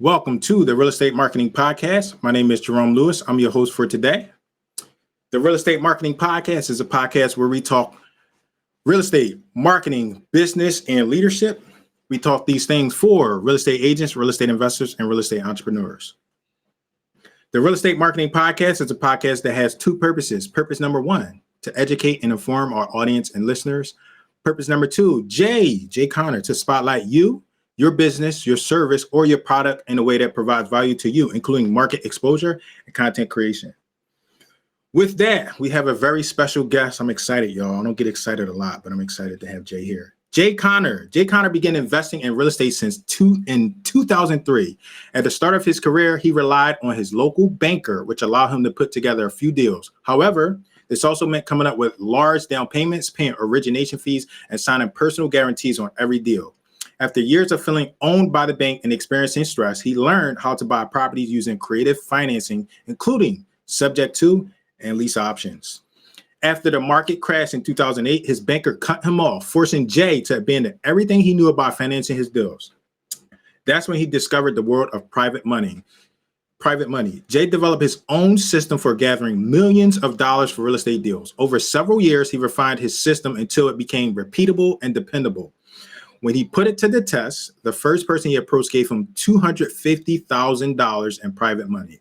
Welcome to the Real Estate Marketing Podcast. My name is Jerome Lewis. I'm your host for today. The Real Estate Marketing Podcast is a podcast where we talk real estate, marketing, business, and leadership. We talk these things for real estate agents, real estate investors, and real estate entrepreneurs. The Real Estate Marketing Podcast is a podcast that has two purposes. Purpose number one, to educate and inform our audience and listeners. Purpose number two, Jay Connor, to spotlight you, your business, your service, or your product in a way that provides value to you, including market exposure and content creation. With that, we have a very special guest. I'm excited, y'all. I don't get excited a lot, but I'm excited to have Jay here. Jay Connor. Jay Connor began investing in real estate in 2003. At the start of his career, he relied on his local banker, which allowed him to put together a few deals. However, this also meant coming up with large down payments, paying origination fees, and signing personal guarantees on every deal. After years of feeling owned by the bank and experiencing stress, he learned how to buy properties using creative financing, including subject to and lease options. After the market crashed in 2008, his banker cut him off, forcing Jay to abandon everything he knew about financing his deals. That's when he discovered the world of private money. Jay developed his own system for gathering millions of dollars for real estate deals. Over several years, he refined his system until it became repeatable and dependable. When he put it to the test, the first person he approached gave him $250,000 in private money.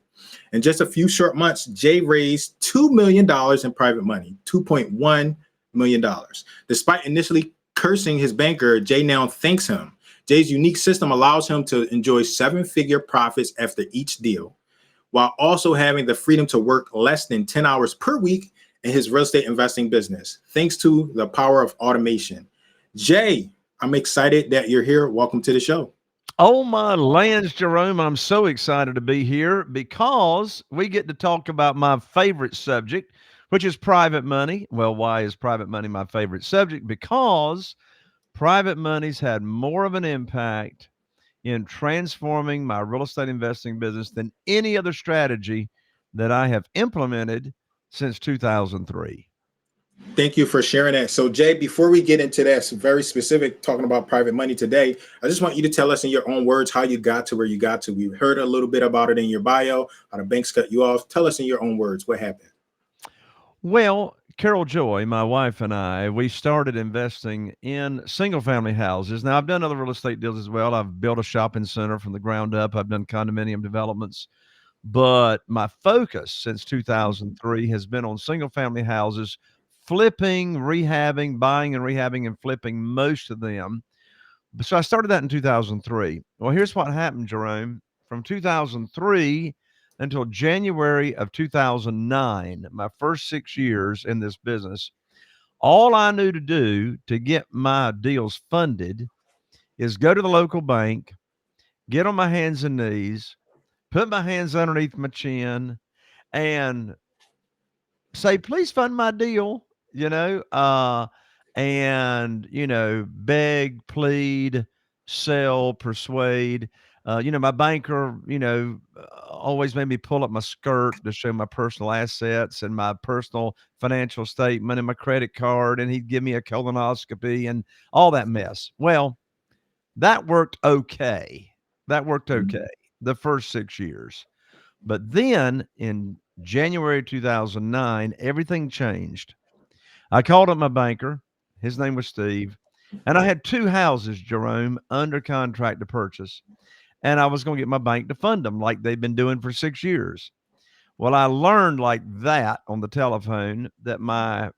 In just a few short months, Jay raised $2 million in private money, $2.1 million. Despite initially cursing his banker, Jay now thanks him. Jay's unique system allows him to enjoy seven-figure profits after each deal, while also having the freedom to work less than 10 hours per week in his real estate investing business, thanks to the power of automation. Jay, I'm excited that you're here. Welcome to the show. Oh, my lands, Jerome. I'm so excited to be here because we get to talk about my favorite subject, which is private money. Well, why is private money my favorite subject? Because private money's had more of an impact in transforming my real estate investing business than any other strategy that I have implemented since 2003. Thank you for sharing that. So, Jay, before we get into that very specific talking about private money today, I just want you to tell us in your own words how you got to where you got to. We heard a little bit about it in your bio, how the banks cut you off. Tell us in your own words what happened. Well, Carol Joy, my wife and I, we started investing in single family houses. Now, I've done other real estate deals as well. I've built a shopping center from the ground up. I've done condominium developments. But my focus since 2003 has been on single family houses, flipping, rehabbing, buying and rehabbing and flipping most of them. So I started that in 2003. Well, here's what happened, Jerome. From 2003 until January of 2009, my first 6 years in this business, all I knew to do to get my deals funded is go to the local bank, get on my hands and knees, put my hands underneath my chin, and say, please fund my deal, beg, plead, sell, persuade. My banker, always made me pull up my skirt to show my personal assets and my personal financial statement and my credit card, and he'd give me a colonoscopy and all that mess. Well, that worked okay. That worked okay the first 6 years. But then in January 2009, everything changed. I called up my banker. His name was Steve. And I had two houses, Jerome, under contract to purchase. And I was going to get my bank to fund them like they've been doing for 6 years. Well, I learned like that on the telephone that my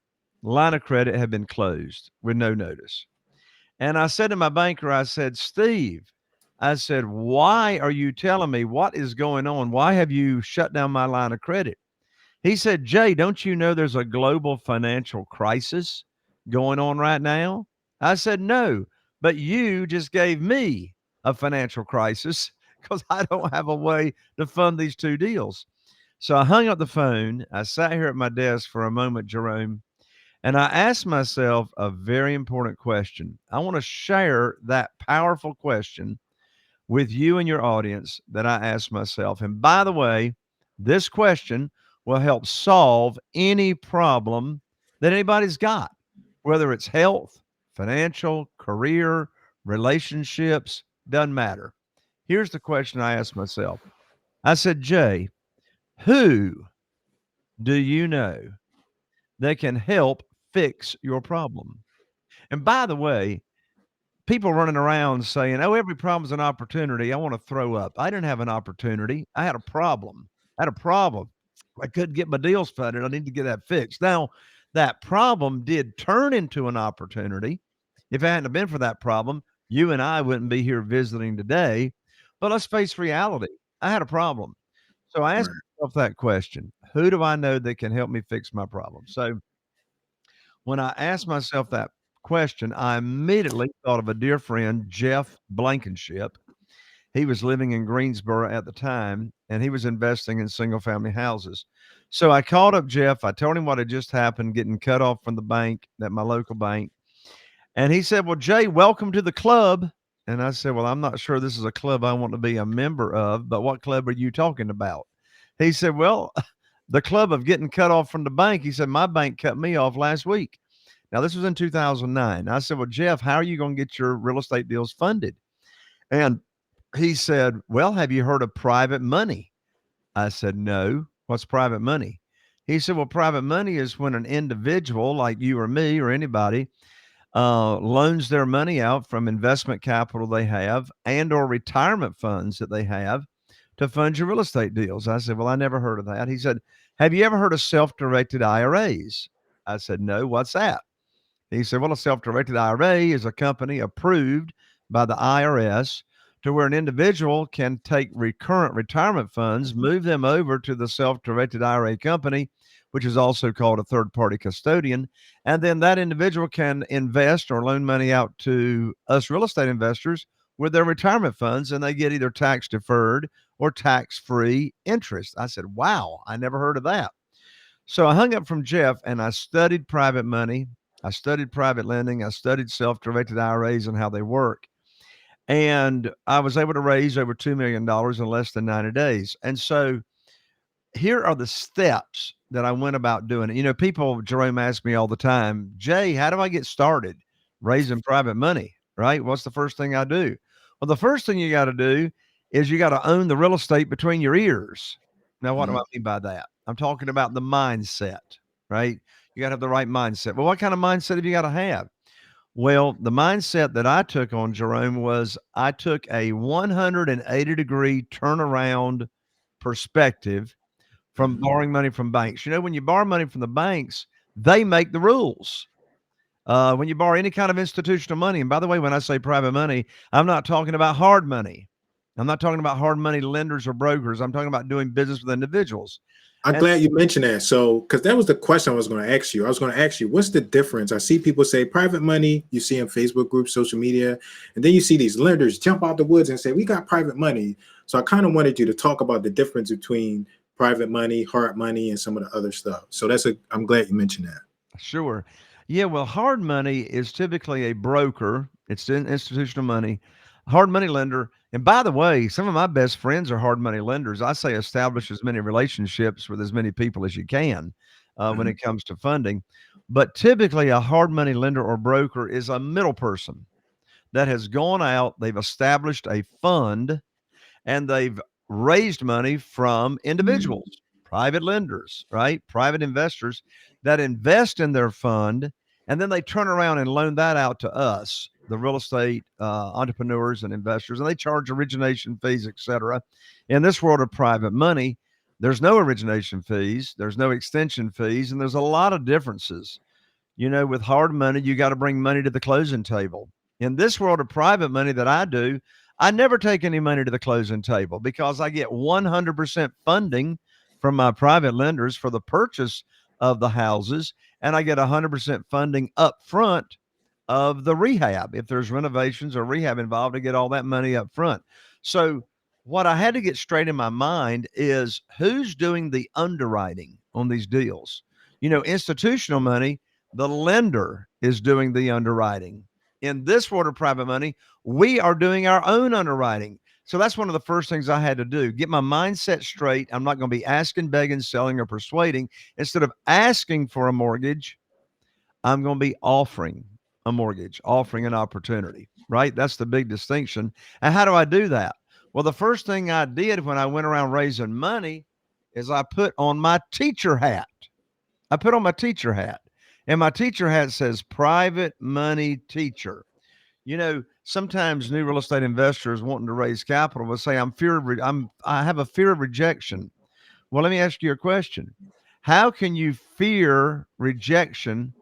line of credit had been closed with no notice. And I said to my banker, I said, Steve, I said, why are you telling me what is going on? Why have you shut down my line of credit? He said, Jay, don't you know there's a global financial crisis going on right now? I said, no, but you just gave me a financial crisis because I don't have a way to fund these two deals. So I hung up the phone. I sat here at my desk for a moment, Jerome, and I asked myself a very important question. I want to share that powerful question with you and your audience that I asked myself. And by the way, this question will help solve any problem that anybody's got, whether it's health, financial, career, relationships, doesn't matter. Here's the question I asked myself. I said, Jay, who do you know that can help fix your problem? And by the way, people running around saying, "Oh, every problem's an opportunity." I want to throw up. I didn't have an opportunity. I had a problem. I had a problem. I couldn't get my deals funded. I need to get that fixed. Now, that problem did turn into an opportunity. If it hadn't have been for that problem, you and I wouldn't be here visiting today. But let's face reality. I had a problem. So I asked Right. myself that question. Who do I know that can help me fix my problem? So when I asked myself that question, I immediately thought of a dear friend, Jeff Blankenship. He was living in Greensboro at the time, and he was investing in single family houses. So I called up Jeff. I told him what had just happened, getting cut off from the bank at my local bank. And he said, "Well, Jay, welcome to the club." And I said, "Well, I'm not sure this is a club I want to be a member of, but what club are you talking about?" He said, "Well, the club of getting cut off from the bank." He said, "My bank cut me off last week." Now, this was in 2009. I said, "Well, Jeff, how are you going to get your real estate deals funded?" And he said, "Well, have you heard of private money?" I said, "No. What's private money?" He said, "Well, private money is when an individual like you or me or anybody loans their money out from investment capital they have and or retirement funds that they have to fund your real estate deals." I said, "Well, I never heard of that." He said, "Have you ever heard of self-directed IRAs?" I said, "No. What's that?" He said, "Well, a self-directed IRA is a company approved by the IRS to where an individual can take recurrent retirement funds, move them over to the self-directed IRA company, which is also called a third-party custodian, and then that individual can invest or loan money out to us real estate investors with their retirement funds, and they get either tax deferred or tax-free interest." I said, "Wow, I never heard of that." So I hung up from Jeff and I studied private money. I studied private lending. I studied self directed IRAs and how they work. And I was able to raise over $2 million in less than 90 days. And so here are the steps that I went about doing it. People, Jerome, ask me all the time, "Jay, how do I get started raising private money?" Right? What's the first thing I do? Well, the first thing you got to do is you got to own the real estate between your ears. Now, what do I Mhm. mean by that? I'm talking about the mindset, right? You got to have the right mindset. Well, what kind of mindset have you got to have? Well, the mindset that I took on, Jerome, was I took a 180-degree turnaround perspective from Mhm. borrowing money from banks. When you borrow money from the banks, they make the rules. When you borrow any kind of institutional money, and by the way, when I say private money, I'm not talking about hard money. I'm not talking about hard money lenders or brokers. I'm talking about doing business with individuals. I'm And glad you mentioned that. So, because that was the question I was going to ask you. I was going to ask you, what's the difference? I see people say private money, you see in Facebook groups, social media, and then you see these lenders jump out the woods and say, we got private money. So, I kind of wanted you to talk about the difference between private money, hard money, and some of the other stuff. So, I'm glad you mentioned that. sure. Yeah, well, hard money is typically a broker. It's institutional money, hard money lender. And by the way, some of my best friends are hard money lenders. I say establish as many relationships with as many people as you can when Mhm. it comes to funding. But typically, a hard money lender or broker is a middle person that has gone out, they've established a fund, and they've raised money from individuals, private lenders, right? Private investors that invest in their fund, and then they turn around and loan that out to us, the real estate entrepreneurs and investors, and they charge origination fees, et cetera. In this world of private money, there's no origination fees, there's no extension fees, and there's a lot of differences. With hard money, you got to bring money to the closing table. In this world of private money that I do, I never take any money to the closing table because I get 100% funding from my private lenders for the purchase of the houses, and I get 100% funding up front of the rehab. If there's renovations or rehab involved, I get all that money up front. So, what I had to get straight in my mind is who's doing the underwriting on these deals. Institutional money, the lender is doing the underwriting. In this world of private money, we are doing our own underwriting. So that's one of the first things I had to do. Get my mindset straight. I'm not going to be asking, begging, selling, or persuading. Instead of asking for a mortgage, I'm going to be offering a mortgage, offering an opportunity, right? That's the big distinction. And how do I do that? Well, the first thing I did when I went around raising money is I put on my teacher hat. I put on my teacher hat, and my teacher hat says private money teacher. Sometimes new real estate investors wanting to raise capital will say, I have a fear of rejection. Well, let me ask you a question. How can you fear rejection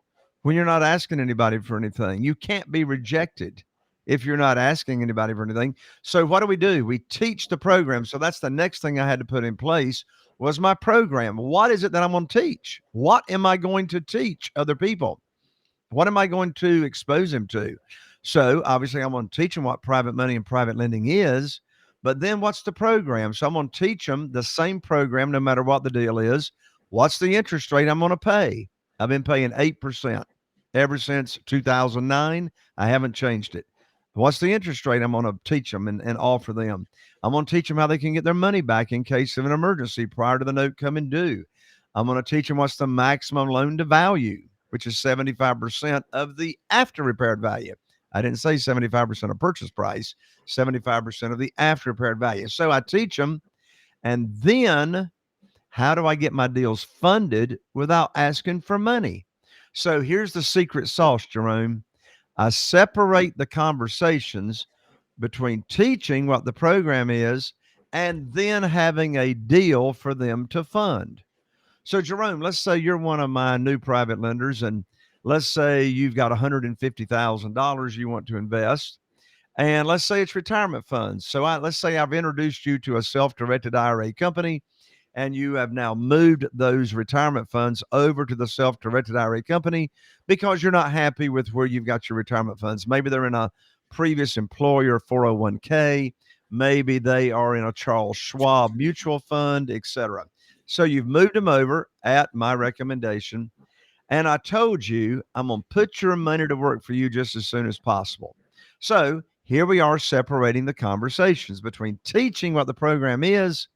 when you're not asking anybody for anything? You can't be rejected if you're not asking anybody for anything. So what do? We teach the program. So that's the next thing I had to put in place was my program. What is it that I'm going to teach? What am I going to teach other people? What am I going to expose them to? So obviously, I'm going to teach them what private money and private lending is. But then what's the program? So I'm going to teach them the same program no matter what the deal is. What's the interest rate I'm going to pay? I've been paying 8% ever since 2009. I haven't changed it. What's the interest rate I'm going to teach them and offer them? I'm going to teach them how they can get their money back in case of an emergency prior to the note coming due. I'm going to teach them what's the maximum loan to value, which is 75% of the after repaired value. I didn't say 75% of purchase price, 75% of the after repaired value. So I teach them. And then how do I get my deals funded without asking for money? So here's the secret sauce, Jerome. I separate the conversations between teaching what the program is and then having a deal for them to fund. So, Jerome, let's say you're one of my new private lenders, and let's say you've got $150,000 you want to invest, and let's say it's retirement funds. So, let's say I've introduced you to a self-directed IRA company, and you have now moved those retirement funds over to the self-directed IRA company because you're not happy with where you've got your retirement funds. Maybe they're in a previous employer 401k, maybe they are in a Charles Schwab mutual fund, etc. So you've moved them over at my recommendation, and I told you I'm going to put your money to work for you just as soon as possible. So here we are separating the conversations between teaching what the program is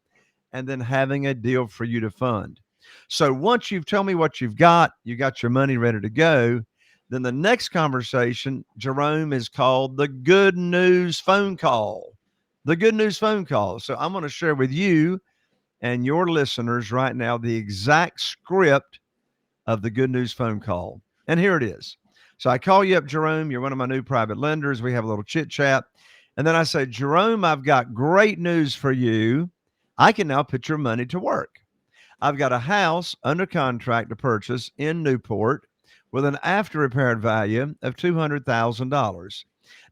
and then having a deal for you to fund. So once you've told me what you got your money ready to go, then the next conversation, Jerome, is called the good news phone call. The good news phone call. So I'm going to share with you and your listeners right now the exact script of the good news phone call. And here it is. So I call you up, Jerome. You're one of my new private lenders. We have a little chit chat. And then I say, Jerome, I've got great news for you. I can now put your money to work. I've got a house under contract to purchase in Newport with an after repaired value of $200,000.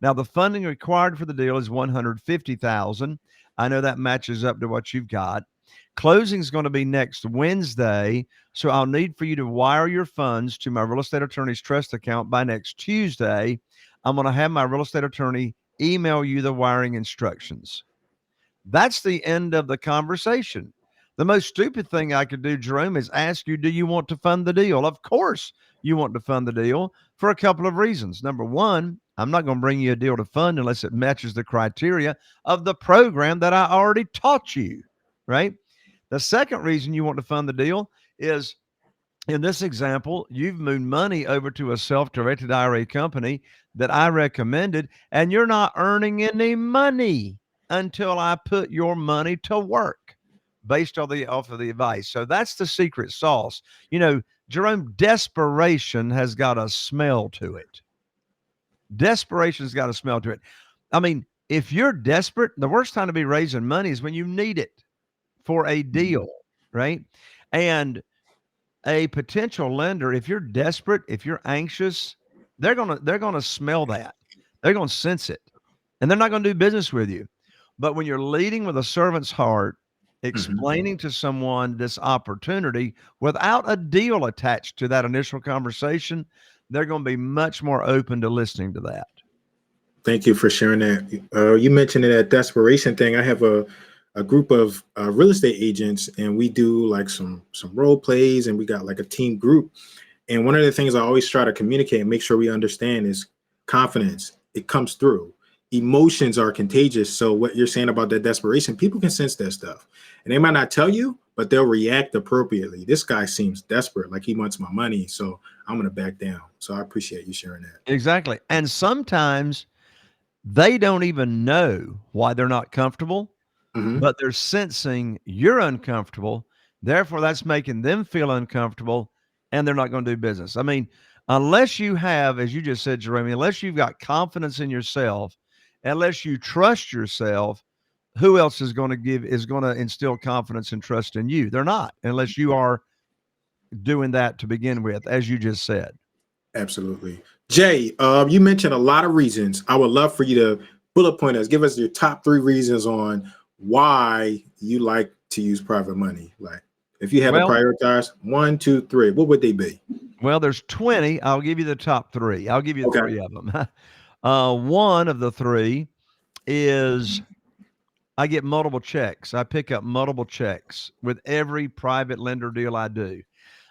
Now the funding required for the deal is $150,000. I know that matches up to what you've got. Closing is going to be next Wednesday, so I'll need for you to wire your funds to my real estate attorney's trust account by next Tuesday. I'm going to have my real estate attorney email you the wiring instructions. That's the end of the conversation. The most stupid thing I could do, Jerome, is ask you, do you want to fund the deal? Of course you want to fund the deal for a couple of reasons. Number one, I'm not going to bring you a deal to fund unless it matches the criteria of the program that I already taught you, right? The second reason you want to fund the deal is, in this example, you've moved money over to a self-directed IRA company that I recommended, and you're not earning any money until I put your money to work based on off of the advice. So that's the secret sauce. Jerome, desperation has got a smell to it. Desperation's got a smell to it. I mean, if you're desperate, the worst time to be raising money is when you need it for a deal, right? And a potential lender, if you're desperate, if you're anxious, they're gonna smell that. They're gonna sense it, and they're not gonna do business with you. But when you're leading with a servant's heart, explaining to someone this opportunity without a deal attached to that initial conversation, they're going to be much more open to listening to that. Thank you for sharing that. You mentioned that desperation thing. I have a group of real estate agents, and we do like some role plays, and we got like a team group. And one of the things I always try to communicate and make sure we understand is confidence. It comes through. Emotions are contagious. So what you're saying about that desperation, people can sense that stuff, and they might not tell you, but they'll react appropriately. This guy seems desperate, like he wants my money, so I'm going to back down. So I appreciate you sharing that. Exactly. And sometimes They don't even know why they're not comfortable, Hmm. but they're sensing you're uncomfortable. Therefore, that's making them feel uncomfortable and they're not going to do business. I mean, unless you have, as you just said, Jerome, unless you've got confidence in yourself, unless you trust yourself, who else is going to instill confidence and trust in you? They're not, unless you are doing that to begin with, as you just said. Absolutely. Jay, you mentioned a lot of reasons. I would love for you to bullet point us, give us your top 3 reasons on why you like to use private money. Like, if you had to Well, prioritize 1, 2, 3, what would they be? well, there's 20. I'll give you the top three. I'll give you Okay. three of them. One of the three is I get multiple checks. I pick up multiple checks with every private lender deal I do.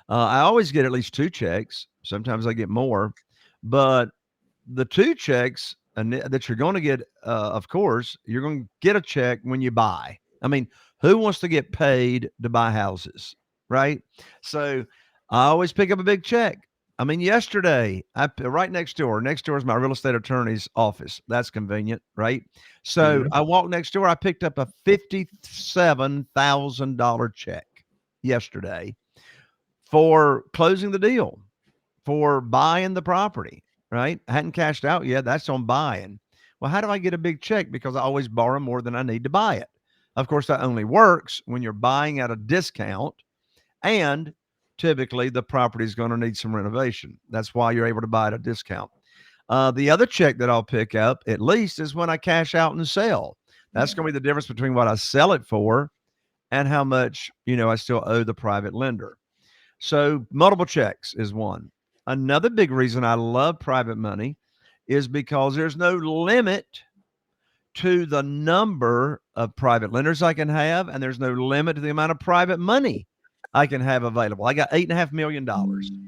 I always get at least 2 checks. Sometimes I get more, but the 2 checks that you're going to get, of course, you're going to get a check when you buy. I mean, who wants to get paid to buy houses, right? So I always pick up a big check. I mean, yesterday, right next door is my real estate attorney's office. That's convenient, right? So Hmm. I walked next door. I picked up a $57,000 check yesterday for closing the deal, for buying the property, right? I hadn't cashed out yet. That's on buying. Well, how do I get a big check? Because I always borrow more than I need to buy it. Of course, that only works when you're buying at a discount, and typically the property is going to need some renovation. That's why you're able to buy at a discount. The other check that I'll pick up at least is when I cash out and sell. That's going to be the difference between what I sell it for and how much, I still owe the private lender. So multiple checks is one. Another big reason I love private money is because there's no limit to the number of private lenders I can have, and there's no limit to the amount of private money I can have available. I got $8.5 million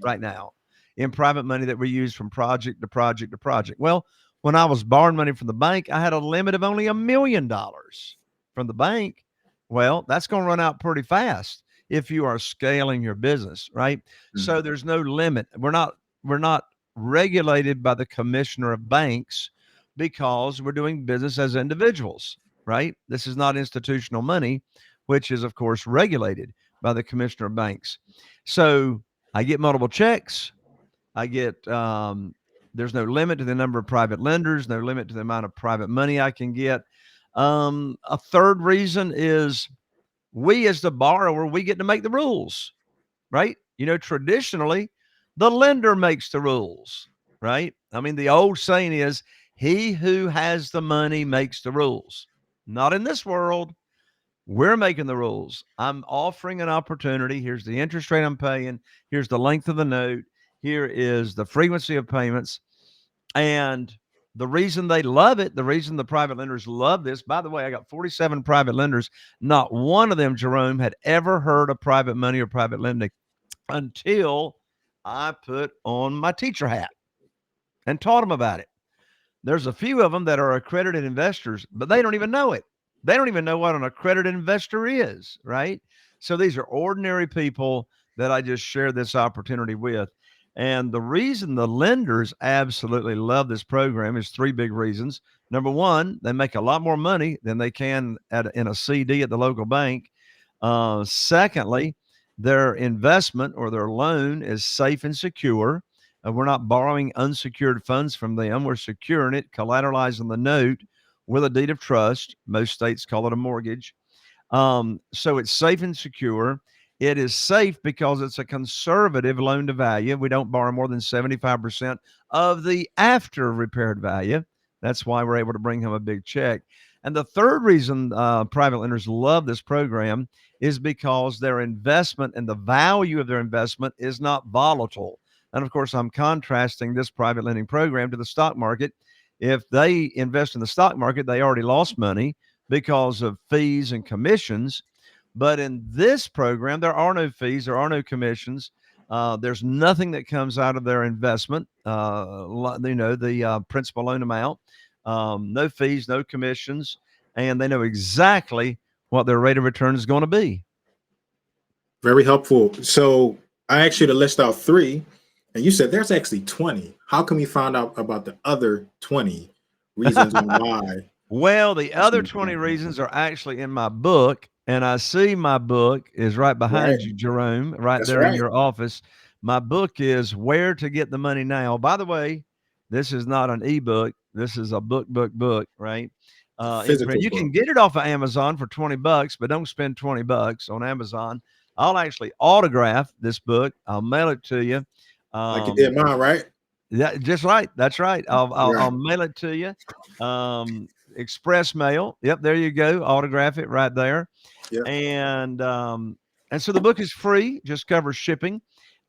right now in private money that we use from project to project to project. Well, when I was borrowing money from the bank, I had a limit of only $1 million from the bank. Well, that's going to run out pretty fast if you are scaling your business, right? So there's no limit. We're not regulated by the commissioner of banks because we're doing business as individuals, right? This is not institutional money, which is, of course, regulated by the commissioner of banks. So I get multiple checks. I get, there's no limit to the number of private lenders, no limit to the amount of private money I can get. A third reason is we, as the borrower, we get to make the rules, right? Traditionally, the lender makes the rules, right? I mean, the old saying is, he who has the money makes the rules. Not in this world. We're making the rules. I'm offering an opportunity. Here's the interest rate I'm paying. Here's the length of the note. Here is the frequency of payments. And the reason they love it, the reason the private lenders love this, by the way, I got 47 private lenders. Not one of them, Jerome, had ever heard of private money or private lending until I put on my teacher hat and taught them about it. There's a few of them that are accredited investors, but they don't even know it. They don't even know what an accredited investor is, right? So these are ordinary people that I just share this opportunity with. And the reason the lenders absolutely love this program is 3 big reasons. Number one, they make a lot more money than they can in a CD at the local bank. Secondly, their investment or their loan is safe and secure. We're not borrowing unsecured funds from them. We're securing it, collateralizing the note with a deed of trust. Most states call it a mortgage. So it's safe and secure. It is safe because it's a conservative loan to value. We don't borrow more than 75% of the after repaired value. That's why we're able to bring home a big check. And the third reason private lenders love this program is because their investment and the value of their investment is not volatile. And of course, I'm contrasting this private lending program to the stock market. If they invest in the stock market, they already lost money because of fees and commissions. But in this program, there are no fees, there are no commissions. There's nothing that comes out of their investment, the principal loan amount, no fees, no commissions, and they know exactly what their rate of return is going to be. Very helpful. So I asked you to list out 3, and you said there's actually 20. How come you found out about the other 20 reasons on why. Well, the It's other 20 reasons are actually in my book, and I see my book is right right. behind you, Jerome, right That's there in right. your office. My book is Where to Get the Money Now. By the way, this is not an ebook. This is a book, right? It's a In print. physical You can book, get it off of Amazon for 20 bucks, but don't spend 20 bucks on Amazon. I'll actually autograph this book. I'll mail it to you. like you did Um, mine, right? yeah, just right. That's right. I'll Right. mail it to you. Express mail. Yep, there you go. Autograph it right there. Yeah. And and so the book is free, just covers shipping.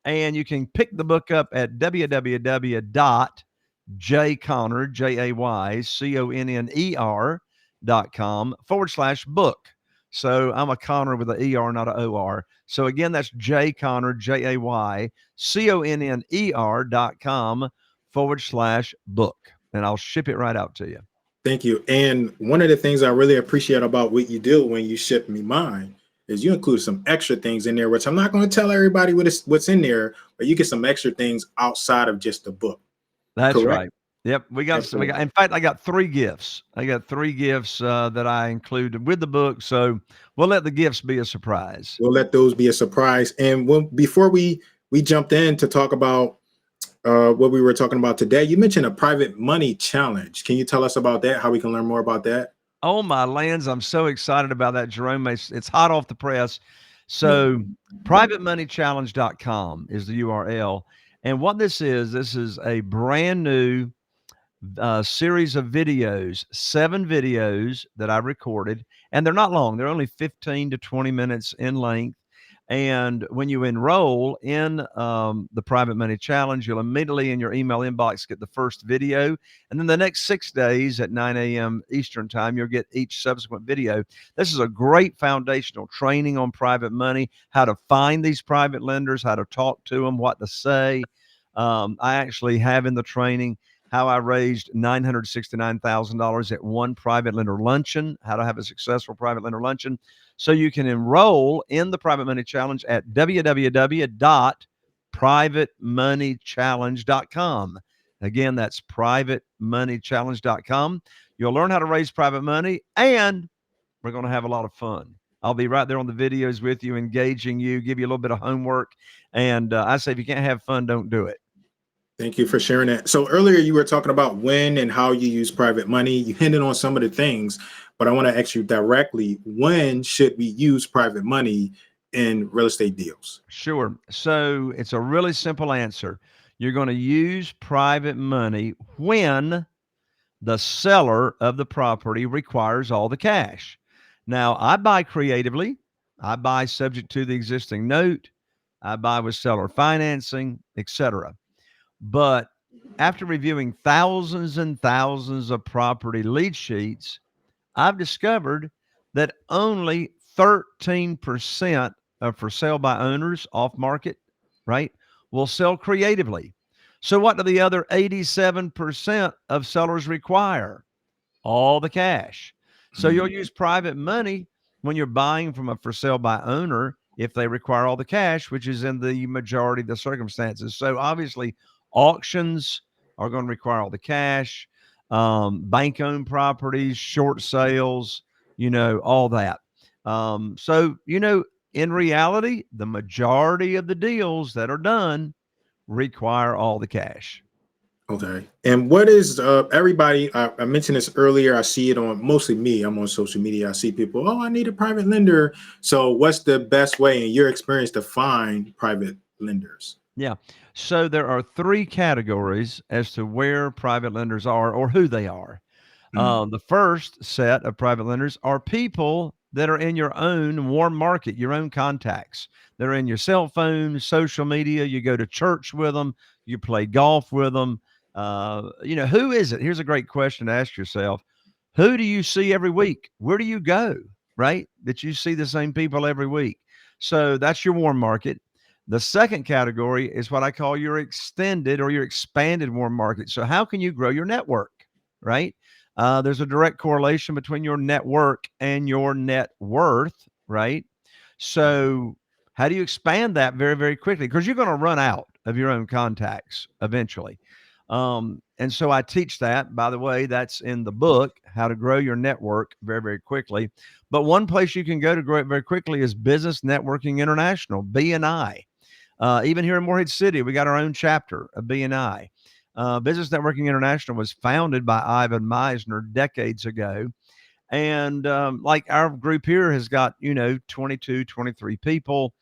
And you can pick the book up at www.jayconner, JAYCONNER.com/book. So I'm a Connor with an ER, not an OR. So again, that's Jayconner, JAYCONNER.com/book. And I'll ship it right out to you. Thank you. And one of the things I really appreciate about what you do when you ship me mine is you include some extra things in there, which I'm not going to tell everybody what's in there, but you get some extra things outside of just the book. That's Correct? right. Yep, we got Excellent. in fact, I got 3 gifts. I got 3 gifts, that I included with the book, so we'll let the gifts be a surprise. We'll let those be a surprise. And before we jumped in to talk about what we were talking about today, you mentioned a private money challenge. Can you tell us about that? How we can learn more about that? Oh my lands, I'm so excited about that, Jerome. It's hot off the press. Yeah. So, privatemoneychallenge.com is the URL, and what this is a brand new series of videos, 7 videos that I recorded, and they're not long. They're only 15 to 20 minutes in length. And when you enroll in the Private Money Challenge, you'll immediately in your email inbox get the first video. And then the next 6 days at 9 a.m. Eastern Time, you'll get each subsequent video. This is a great foundational training on private money, how to find these private lenders, how to talk to them, what to say. I actually have in the training how I raised $969,000 at one private lender luncheon, how to have a successful private lender luncheon. So you can enroll in the Private Money Challenge at www.privatemoneychallenge.com. Again, that's privatemoneychallenge.com. You'll learn how to raise private money, and we're going to have a lot of fun. I'll be right there on the videos with you, engaging you, give you a little bit of homework. And I say, if you can't have fun, don't do it. Thank you for sharing that. So earlier you were talking about when and how you use private money. You hinted on some of the things, but I want to ask you directly, when should we use private money in real estate deals? Sure. So it's a really simple answer. You're going to use private money when the seller of the property requires all the cash. Now, I buy creatively, I buy subject to the existing note, I buy with seller financing, etc. But after reviewing thousands and thousands of property lead sheets, I've discovered that only 13% of for sale by owners off market, right, will sell creatively. So, what do the other 87% of sellers require? All the cash. So, you'll Mhm. use private money when you're buying from a for sale by owner if they require all the cash, which is in the majority of the circumstances. So, obviously, auctions are going to require all the cash, bank owned properties, short sales, all that. So, in reality, the majority of the deals that are done require all the cash. Okay. And what is everybody? I mentioned this earlier. I see it on mostly me. I'm on social media. I see people, oh, I need a private lender. So, what's the best way in your experience to find private lenders? Yeah. So there are 3 categories as to where private lenders are or who they are. Mm. The first set of private lenders are people that are in your own warm market, your own contacts. They're in your cell phone, social media. You go to church with them, you play golf with them. Who is it? Here's a great question to ask yourself. Who do you see every week? Where do you go? Right? That you see the same people every week. So that's your warm market. The second category is what I call your extended or your expanded warm market. So, how can you grow your network? Right? There's a direct correlation between your network and your net worth, right? So, how do you expand that very, very quickly? Because you're going to run out of your own contacts eventually. And so I teach that. By the way, that's in the book, How to Grow Your Network Very, Very Quickly. But one place you can go to grow it very quickly is Business Networking International, BNI. Even here in Morehead City, we got our own chapter of BNI. Business Networking International was founded by Ivan Meisner decades ago. And like our group here has got, 22, 23 people.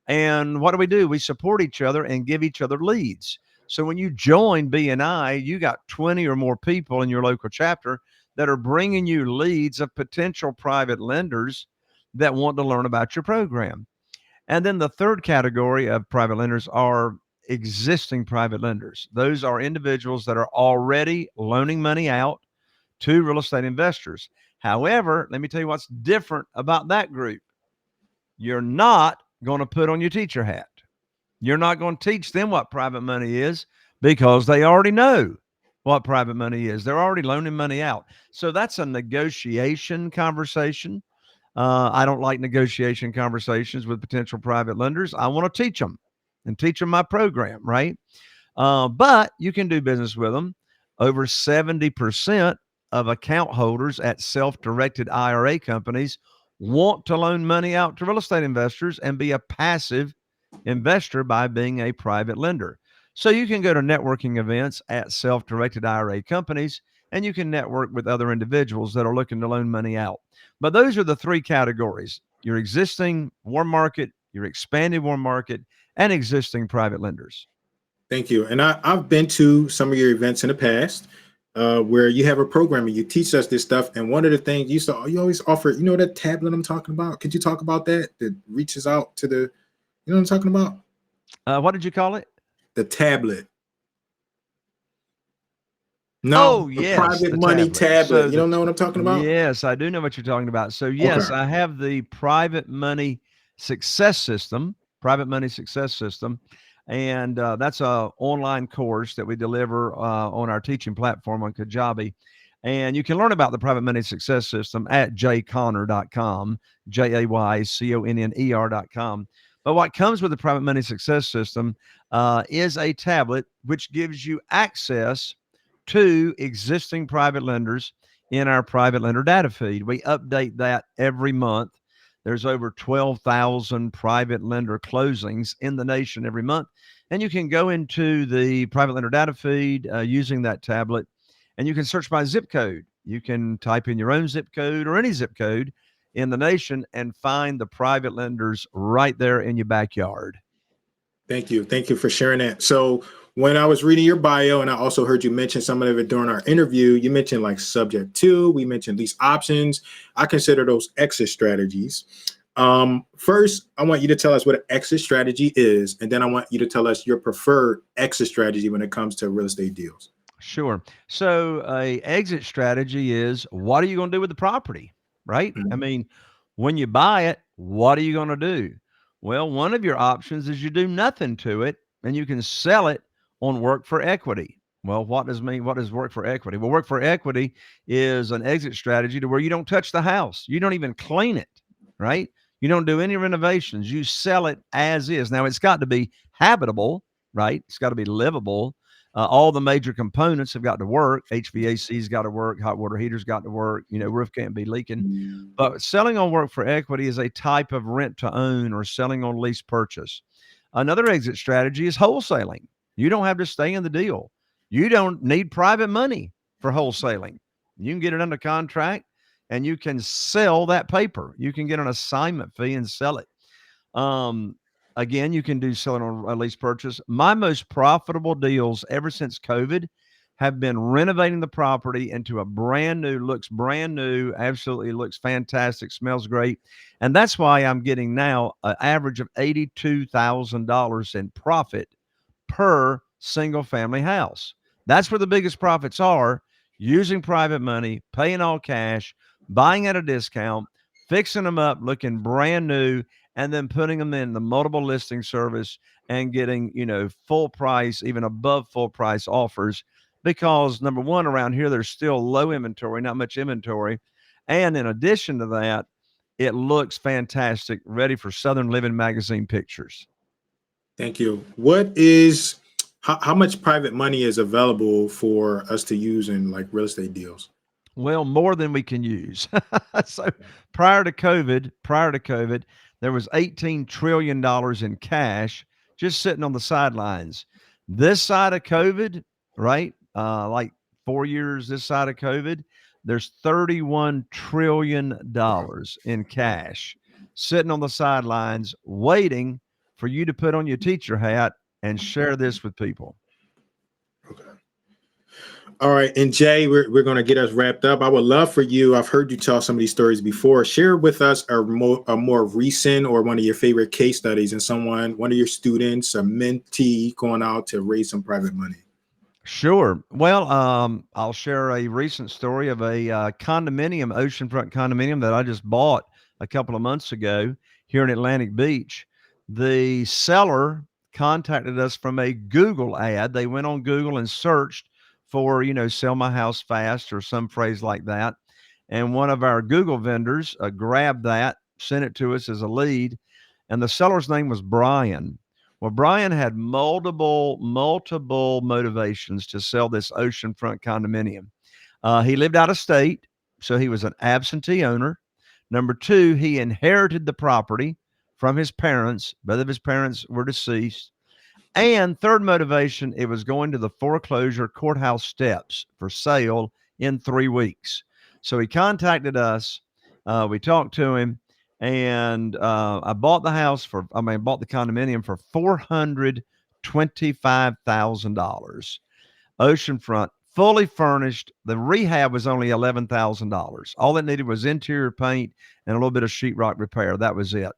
And what do? We support each other and give each other leads. So when you join BNI, you got 20 or more people in your local chapter that are bringing you leads of potential private lenders that want to learn about your program. And then the third category of private lenders are existing private lenders. Those are individuals that are already loaning money out to real estate investors. However, let me tell you what's different about that group. You're not going to put on your teacher hat. You're not going to teach them what private money is because they already know what private money is. They're already loaning money out. So that's a negotiation conversation. I don't like negotiation conversations with potential private lenders. I want to teach them and teach them my program, right? But you can do business with them. Over 70% of account holders at self-directed IRA companies want to loan money out to real estate investors and be a passive investor by being a private lender. So you can go to networking events at self-directed IRA companies and you can network with other individuals that are looking to loan money out. But those are the three categories: your existing warm market, your expanded warm market, and existing private lenders. Thank you. And I've been to some of your events in the past where you have a program and you teach us this stuff. And one of the things you always offer, that tablet I'm talking about. Could you talk about that reaches out to the, what I'm talking about? What did you call it? The tablet. Oh, No, the yes, private the money tablet. tablet. So You don't know what I'm talking about? yes, I do know what you're talking about. So yes, Okay. I have the private money success system, and that's a online course that we deliver on our teaching platform on Kajabi. And you can learn about the private money success system at jayconner.com, JAYCONNER.com. But what comes with the private money success system is a tablet which gives you access to existing private lenders in our private lender data feed. We update that every month. There's over 12,000 private lender closings in the nation every month. And you can go into the private lender data feed using that tablet, and you can search by zip code. You can type in your own zip code or any zip code in the nation and find the private lenders right there in your backyard. Thank you. Thank you for sharing that. So when I was reading your bio, and I also heard you mention some of it during our interview, you mentioned like subject to, we mentioned lease options. I consider those exit strategies. First, I want you to tell us what an exit strategy is, and then I want you to tell us your preferred exit strategy when it comes to real estate deals. Sure. So a exit strategy is, what are you going to do with the property, right? I Mhm. mean, when you buy it, what are you going to do? Well, one of your options is you do nothing to it and you can sell it on work for equity. Well, what does work for equity? Well, work for equity is an exit strategy to where you don't touch the house. You don't even clean it, right? You don't do any renovations. You sell it as is. Now it's got to be habitable, right? It's got to be livable. All the major components have got to work. HVAC's got to work. Hot water heater's got to work. Roof can't be leaking. But selling on work for equity is a type of rent to own or selling on lease purchase. Another exit strategy is wholesaling. You don't have to stay in the deal. You don't need private money for wholesaling. You can get it under contract and you can sell that paper. You can get an assignment fee and sell it. Um, Again, you can do selling on a lease purchase. My most profitable deals ever since COVID have been renovating the property into a looks brand new, absolutely looks fantastic, smells great. And that's why I'm getting now an average of $82,000 in profit per single family house. That's where the biggest profits are: using private money, paying all cash, buying at a discount, fixing them up looking brand new, and then putting them in the multiple listing service and getting, full price, even above full price offers. Because number one, around here, there's still low inventory, not much inventory. And in addition to that, it looks fantastic, ready for Southern Living magazine pictures. Thank you. What is How much private money is available for us to use in like real estate deals? Well, more than we can use. So prior to COVID, there was $18 trillion in cash just sitting on the sidelines. This side of COVID, right? Like 4 years this side of COVID, there's $31 trillion in cash sitting on the sidelines waiting for you to put on your teacher hat and share this with people. Okay. All right. And Jay, we're going to get us wrapped up. I would love for you, I've heard you tell some of these stories before. Share with us a more recent or one of your favorite case studies and one of your students, a mentee going out to raise some private money. Sure. Well, I'll share a recent story of a condominium, oceanfront condominium that I just bought a couple of months ago here in Atlantic Beach. The seller contacted us from a Google ad. They went on Google and searched for, sell my house fast or some phrase like that. And one of our Google vendors grabbed that, sent it to us as a lead. And the seller's name was Brian. Well, Brian had multiple motivations to sell this oceanfront condominium. He lived out of state, so he was an absentee owner. Number two, he inherited the property from his parents. Both of his parents were deceased. And third motivation, it was going to the foreclosure courthouse steps for sale in 3 weeks. So he contacted us. We talked to him, and I bought the condominium for $425,000. Oceanfront, fully furnished. The rehab was only $11,000. All it needed was interior paint and a little bit of sheetrock repair. That was it.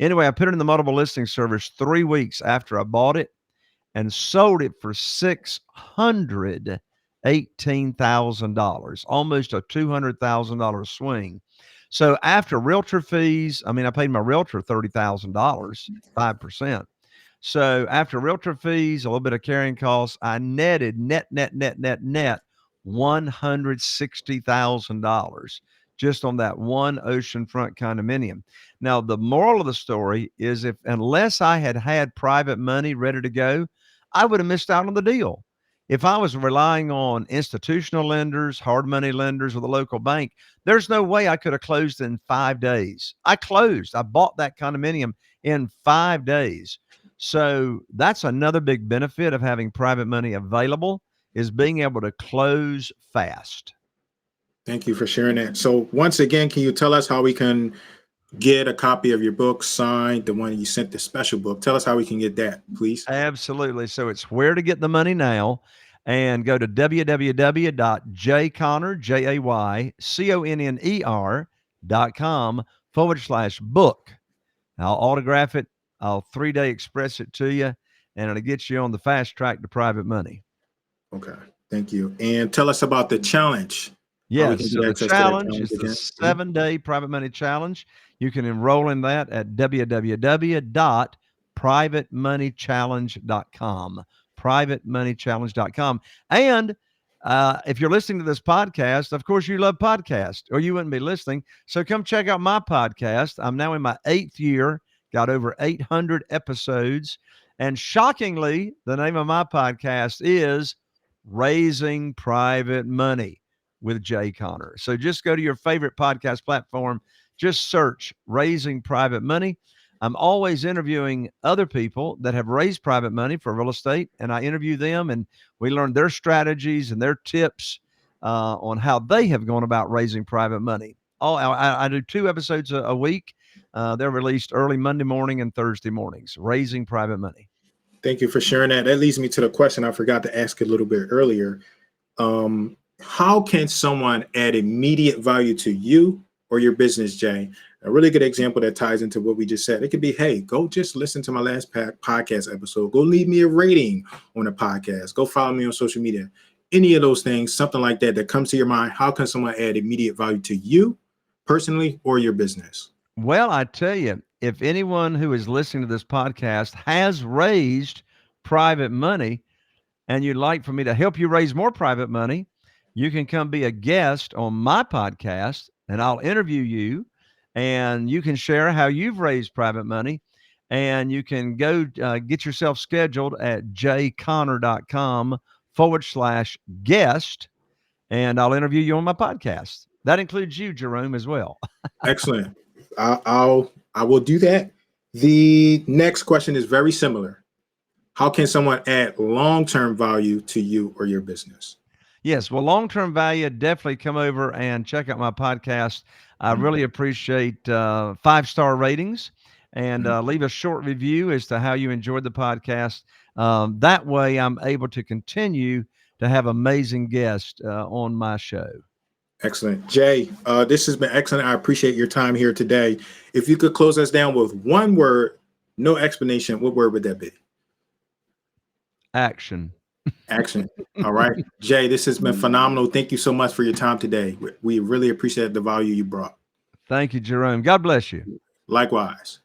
Anyway, I put it in the multiple listing service 3 weeks after I bought it and sold it for $618,000, almost a $200,000 swing. So after realtor fees, I paid my realtor $30,000, 5%. So after realtor fees, a little bit of carrying costs, I netted net $160,000 just on that one oceanfront condominium. Now, the moral of the story is unless I had private money ready to go, I would have missed out on the deal. If I was relying on institutional lenders, hard money lenders, or the local bank, there's no way I could have closed in 5 days. I bought that condominium in 5 days. So that's another big benefit of having private money available, is being able to close fast. Thank you for sharing that. So once again, can you tell us how we can get a copy of your book signed, the one you sent, the special book? Tell us how we can get that, please. Absolutely. So it's Where to Get the Money Now, and go to www.jayconner.com/book. I'll autograph it. I'll 3-day express it to you, and it'll get you on the fast track to private money. Okay. Thank you. And tell us about the challenge. Yes. So the challenge is the 7-day private money challenge. You can enroll in that at www.privatemoneychallenge.com. Privatemoneychallenge.com. And if you're listening to this podcast, of course, you love podcasts or you wouldn't be listening. So come check out my podcast. I'm now in my 8th year, got over 800 episodes. And shockingly, the name of my podcast is Raising Private Money with Jay Conner. So just go to your favorite podcast platform, just search Raising Private Money. I'm always interviewing other people that have raised private money for real estate, and I interview them, and we learn their strategies and their tips on how they have gone about raising private money. I do 2 episodes a week. They're released early Monday morning and Thursday mornings, Raising Private Money. Thank you for sharing that. That leads me to the question I forgot to ask a little bit earlier. How can someone add immediate value to you or your business, Jay? A really good example that ties into what we just said. It could be, hey, go just listen to my last podcast episode. Go leave me a rating on the podcast. Go follow me on social media. Any of those things, something like that comes to your mind. How can someone add immediate value to you personally or your business? Well, I tell you, if anyone who is listening to this podcast has raised private money and you'd like for me to help you raise more private money, you can come be a guest on my podcast and I'll interview you and you can share how you've raised private money. And you can go get yourself scheduled at jconnor.com/guest, and I'll interview you on my podcast. That includes you, Jerome, as well. Excellent. I will do that. The next question is very similar. How can someone add long-term value to you or your business? Yes, well, long-term value, definitely come over and check out my podcast. I really appreciate 5-star ratings, and leave a short review as to how you enjoyed the podcast. That way I'm able to continue to have amazing guests on my show. Excellent. Jay, this has been excellent. I appreciate your time here today. If you could close us down with one word, no explanation, what word would that be? Action. Action. All right. Jay, this has been phenomenal. Thank you so much for your time today. We really appreciate the value you brought. Thank you, Jerome. God bless you. Likewise.